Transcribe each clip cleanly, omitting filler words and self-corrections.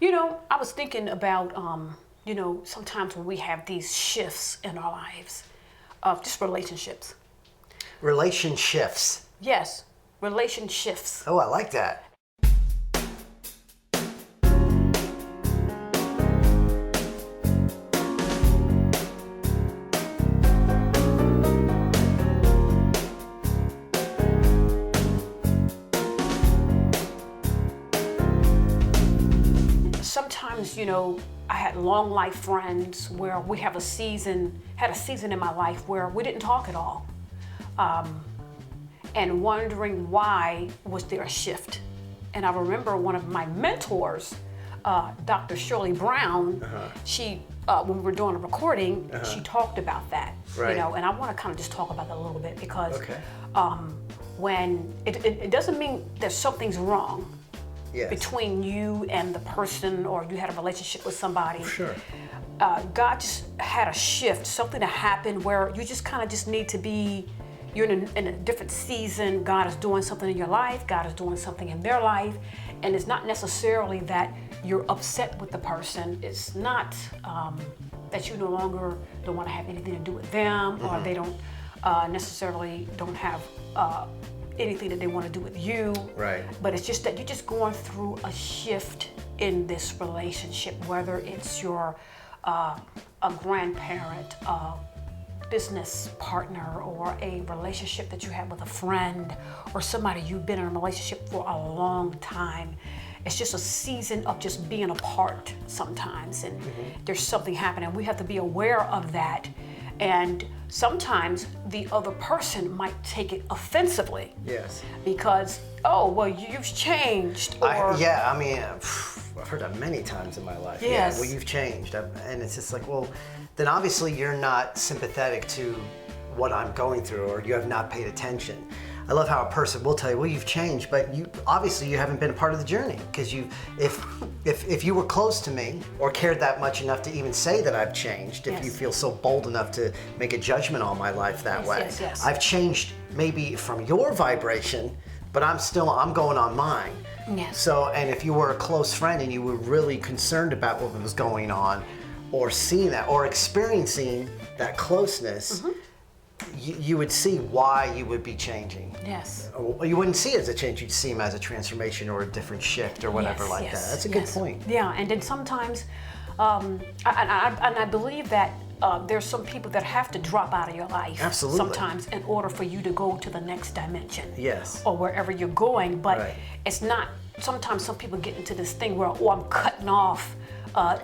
I was thinking about, sometimes when we have these shifts in our lives of just relationships. Relationships. Yes, relationships. Oh, I like that. Sometimes, I had long life friends where we had a season in my life where we didn't talk at all. And wondering why was there a shift. And I remember one of my mentors, Dr. Shirley Brown, she, when we were doing a recording, she talked about that, Right. and I want to kind of just talk about that a little bit because Okay. when it doesn't mean that something's wrong. Yes. Between you and the person, or you had a relationship with somebody. Sure. God just had a shift, something that happened where you just kind of just need to be, you're in a different season. God is doing something in your life. God is doing something in their life. And it's not necessarily that you're upset with the person. It's not that you no longer don't want to have anything to do with them, or they don't necessarily don't have anything that they want to do with you. Right. But it's just that you're just going through a shift in this relationship, whether it's your a grandparent, a business partner, or a relationship that you have with a friend, or somebody you've been in a relationship for a long time. It's just a season of just being apart sometimes, and there's something happening. We have to be aware of that. And sometimes the other person might take it offensively. Yes. Because, oh, well, you've changed. Or, I've heard that many times in my life. Yes. Yeah, well, you've changed. And it's just like, well, then obviously you're not sympathetic to what I'm going through, or you have not paid attention. I love how a person will tell you, well, you've changed, but you haven't been a part of the journey. Because if you were close to me, or cared that much enough to even say that I've changed, if you feel so bold enough to make a judgment on my life that way, yes. I've changed maybe from your vibration, but I'm going on mine. Yes. So, and if you were a close friend and you were really concerned about what was going on, or seeing that, or experiencing that closeness, you would see why you would be changing. Yes. You wouldn't see it as a change, you'd see them as a transformation or a different shift or whatever that. That's a good point. Yeah, and then sometimes, I believe that there's some people that have to drop out of your life. Absolutely. Sometimes in order for you to go to the next dimension. Yes. Or wherever you're going, but Right. it's not, sometimes some people get into this thing where, I'm cutting off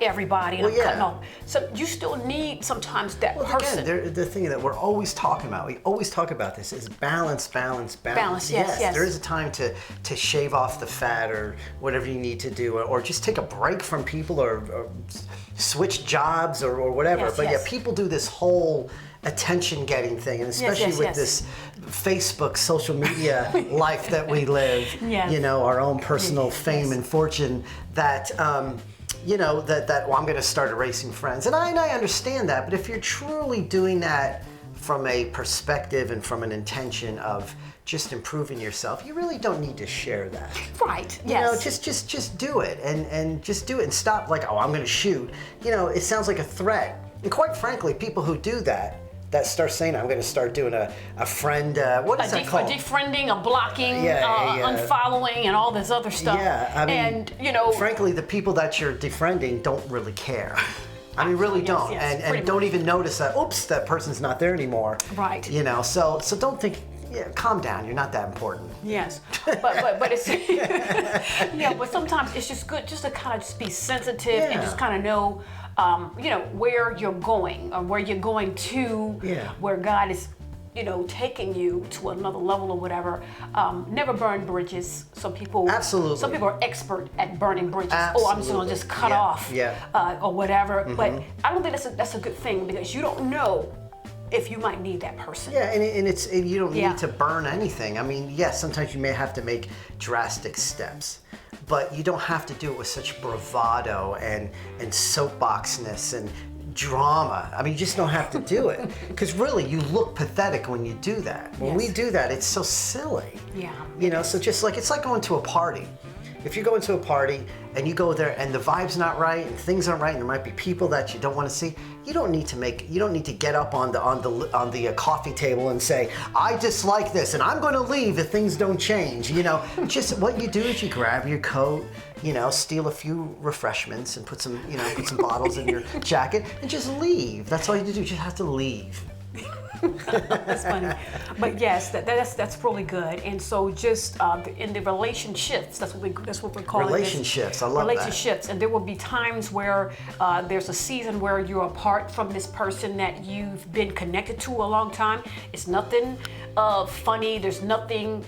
everybody, and Well, I'm cutting yeah. off. So you still need sometimes that person. Again, the thing that we're always talking about, we always talk about this, is balance. Balance, yes. There is a time to shave off the fat or whatever you need to do, or just take a break from people, or switch jobs or whatever. Yes, but yes. yeah, people do this whole attention getting thing, and especially with this Facebook social media life that we live, our own personal fame and fortune, that well, I'm going to start erasing friends. And I understand that, but if you're truly doing that from a perspective and from an intention of just improving yourself, you really don't need to share that. Right, yes. Just do it, and just do it, and stop like, I'm going to shoot. It sounds like a threat. And quite frankly, people who do that start saying, I'm going to start doing a friend, what is that called? A defriending, a blocking, unfollowing, and all this other stuff. Yeah, I mean, and, frankly, the people that you're defriending don't really care. I mean, really don't. Yes, and don't even notice that, oops, that person's not there anymore. Right. So don't think, calm down, you're not that important. Yes, but it's, but sometimes it's just good just to kind of just be sensitive and just kind of know, where you're going, or where you're going to, where God is, taking you to another level or whatever. Never burn bridges. Some people are expert at burning bridges. Absolutely. Oh, I'm just gonna cut off, or whatever. But I don't think that's a good thing, because you don't know if you might need that person. Yeah, and you don't need to burn anything. I mean, yes, sometimes you may have to make drastic steps, but you don't have to do it with such bravado and soapboxness and drama. I mean, you just don't have to do it, because really, you look pathetic when you do that. When we do that, it's so silly. Yeah. So just like, it's like going to a party. if you go into a party and you go there and the vibe's not right and things aren't right and there might be people that you don't want to see, you don't need to get up on the coffee table and say, I dislike this and I'm going to leave if things don't change. You know, just what you do is you grab your coat, you know, steal a few refreshments and put some bottles in your jacket and just leave. That's all you do. You just have to leave. That's funny, but yes, that's really good. And so, just in the relationships, that's what we're calling relationships. I love relationships. And there will be times where there's a season where you're apart from this person that you've been connected to a long time. It's nothing funny. There's nothing.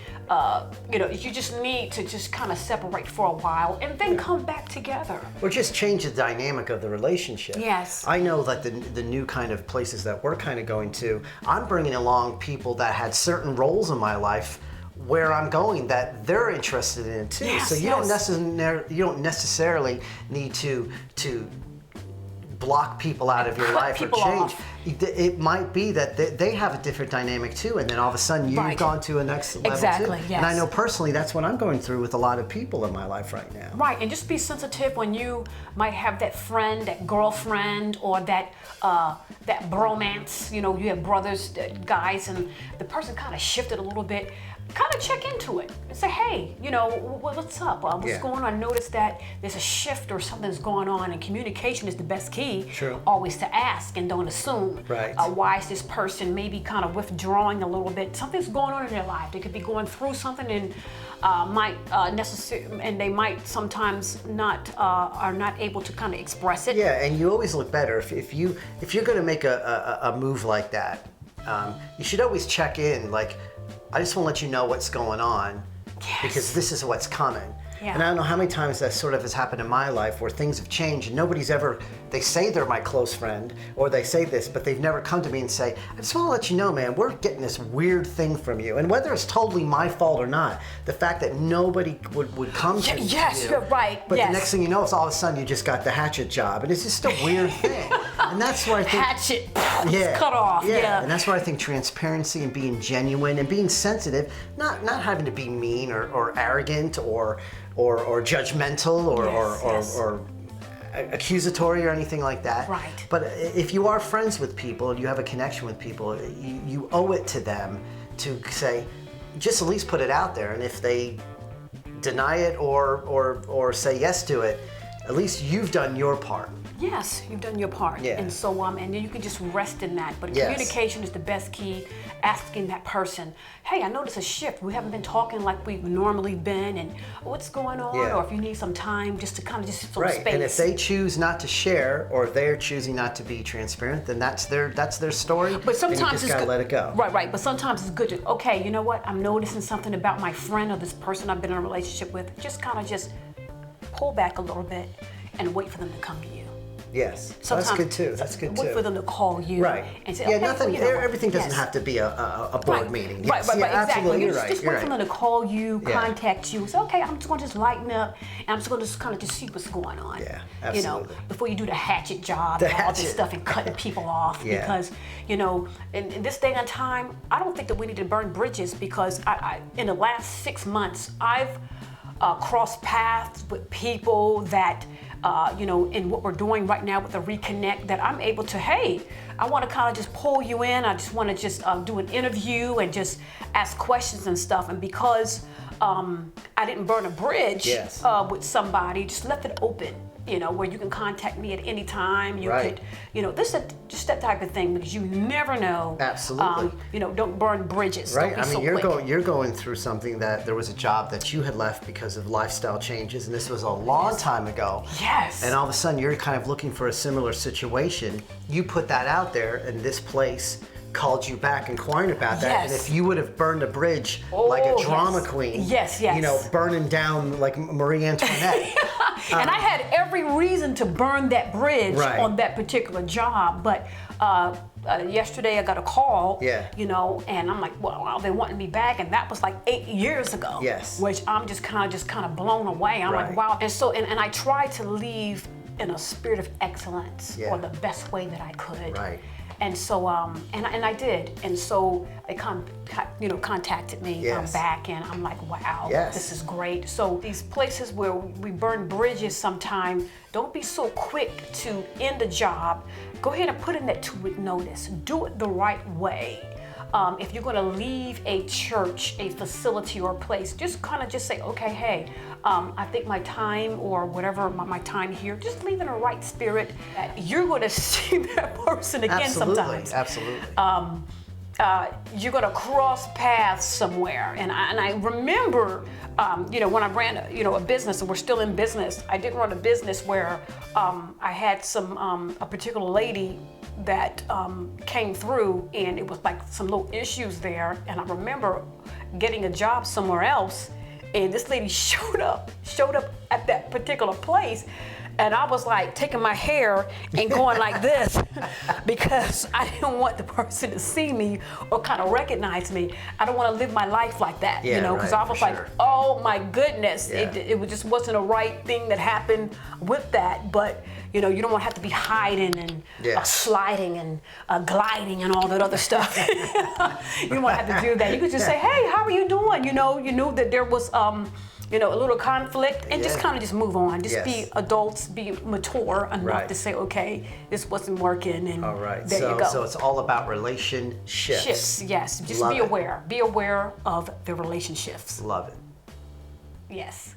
You just need to just kind of separate for a while and then come back together. Or just change the dynamic of the relationship. Yes. I know that the new kind of places that we're kind of going to, I'm bringing along people that had certain roles in my life where I'm going that they're interested in too. Yes, so you don't necessarily need to block people out of your life or change. It might be that they have a different dynamic too, and then all of a sudden you've gone to a next level exactly, too. Yes. And I know personally that's what I'm going through with a lot of people in my life right now. Right, and just be sensitive when you might have that friend, that girlfriend, or that bromance. You know, you have brothers, guys, and the person kind of shifted a little bit. Kind of check into it and say, hey, you know, what's up? What's going on? I noticed that there's a shift or something's going on, and communication is the best key. True. Always to ask and don't assume. Right. Why is this person maybe kind of withdrawing a little bit? Something's going on in their life. They could be going through something and they might sometimes are not able to kind of express it. Yeah, and you always look better if you're going to make a move like that. You should always check in, like, I just want to let you know what's going on, because this is what's coming. Yeah. And I don't know how many times that sort of has happened in my life where things have changed and nobody's ever, they say they're my close friend or they say this, but they've never come to me and say, I just want to let you know, man, we're getting this weird thing from you. And whether it's totally my fault or not, the fact that nobody would come to you. Yes, you're right. But the next thing you know is all of a sudden you just got the hatchet job. And it's just a weird thing. And that's where I think... Hatchet, cut off. Yeah. And that's where I think transparency and being genuine and being sensitive, not having to be mean or arrogant or judgmental or accusatory or anything like that. Right. But if you are friends with people and you have a connection with people, you owe it to them to say, just at least put it out there. And if they deny it or say yes to it, at least you've done your part. Yes, you've done your part. Yeah. And so and then you can just rest in that. But communication is the best key. Asking that person, hey, I noticed a shift. We haven't been talking like we've normally been, and what's going on? Yeah. Or if you need some time just to kind of just some right. space. And if they choose not to share or they're choosing not to be transparent, then that's their story. But sometimes and you just gotta let it go. Right. But sometimes it's good to, okay, you know what? I'm noticing something about my friend or this person I've been in a relationship with. Just pull back a little bit and wait for them to come to you. Yes, that's good too. That's good too. Wait for them to call you. Right. And say, yeah, okay, nothing. well, Everything doesn't have to be a board meeting. Yes. Right. Yeah, Exactly. Absolutely. You're right. Just wait for them to call you, contact you. Say, okay, I'm just going to lighten up, and I'm just going to kind of just see what's going on. Yeah, absolutely. You know, before you do the hatchet job and all this stuff and cutting people off. Yeah. Because, you know, in this day and time, I don't think that we need to burn bridges, because I in the last 6 months, I've crossed paths with people that, in what we're doing right now with the ReConnect, that I'm able to, hey, I want to kind of just pull you in. I just want to just do an interview and just ask questions and stuff. And because I didn't burn a bridge with somebody, just left it open. Where you can contact me at any time. You could, this is just that type of thing, because you never know. Absolutely. Don't burn bridges. Right. Don't be you're going through something that there was a job that you had left because of lifestyle changes, and this was a long time ago. Yes. And all of a sudden you're kind of looking for a similar situation. You put that out there, and this place called you back inquiring about that. Yes. And if you would have burned a bridge like a drama queen, burning down like Marie Antoinette. And I had every reason to burn that bridge on that particular job, but yesterday I got a call, and I'm like, well, they wanted me back, and that was like 8 years ago. Yes. Which I'm just kind of blown away. I'm like, wow. And so, and I tried to leave in a spirit of excellence, or the best way that I could. Right. And so, and I did. And so they contacted me back, and I'm like, wow, this is great. So these places where we burn bridges sometime, don't be so quick to end a job. Go ahead and put in that 2-week notice. Do it the right way. If you're going to leave a church, a facility, or a place, just say, okay, hey, I think my time, or whatever, my time here, just leave in a right spirit. You're going to see that person again sometimes. Absolutely. You're going to cross paths somewhere. And I remember, when I ran, a business, and we're still in business, I did run a business where I had a particular lady that came through, and it was like some little issues there. And I remember getting a job somewhere else, and this lady showed up at that particular place. And I was like taking my hair and going like this because I didn't want the person to see me or kind of recognize me. I don't want to live my life like that, because I was like, oh my goodness, it just wasn't a right thing that happened with that. But you don't want to have to be hiding and sliding and gliding and all that other stuff. You don't want to have to do that. You could just say, hey, how are you doing? You knew that there was a little conflict, and just kind of just move on. Just be adults, be mature enough to say, okay, this wasn't working, and there you go. So it's all about relationships. Yes. Just be aware. Be aware of the relationships. Love it. Yes.